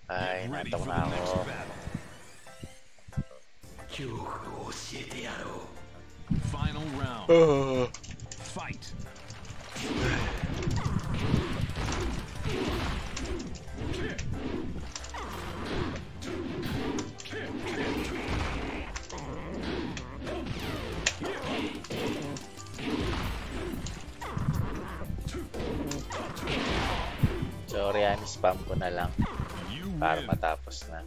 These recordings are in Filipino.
Ay, natok na ako. Final round. Fight. Sorry, spam ko na lang para matapos na.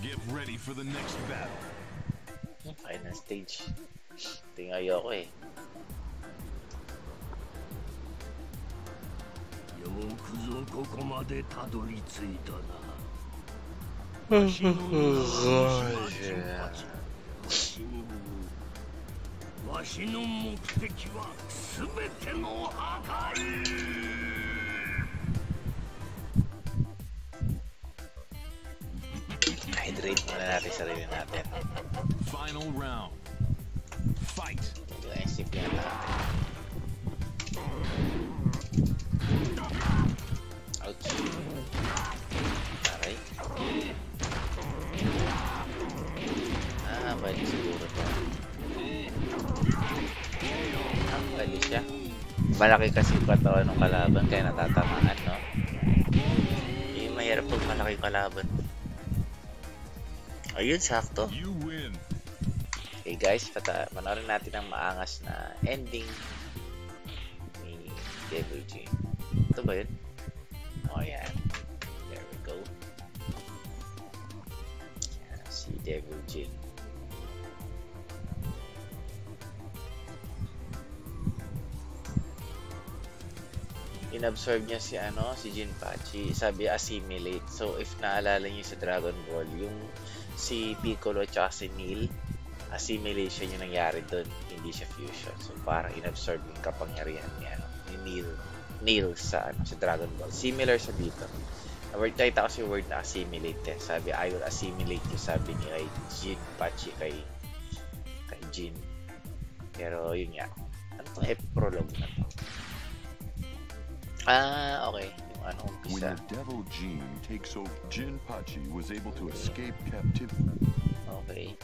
Get ready for the next battle. Final stage. Ito yung ayoko eh. Hydrate muna natin sarili natin. Final round. Fight. Isip yan natin. Ouch. Aray. Bali siguro to. Bali siya. Malaki kasi katawan ng kalaban kaya natatamaan, no? Yung mahirap pag malaki kalaban. Ayun, sakto. Okay guys, panoorin natin ang maangas na ending ni Devil Jin. Ito ba yun? Oh yan. There we go. Yan, si Devil Jin. Inabsorb niya si Jinpachi. Sabi assimilate. So if naalala niyo sa Dragon Ball, yung si Piccolo at si Neil, assimilation yung nangyari doon, hindi siya fusion. So parang inabsorb yung kapangyarihan niya ni Neil sa Dragon Ball. Similar sa dito. Nakita ko si word na assimilate. Sabi, I will assimilate you, sabi ni kay Jinpachi kay Jin. Pero yun nga. Ano itong prologue na to? Okay. When the Devil Jin takes over, Jinpachi was able to escape captivity. Okay.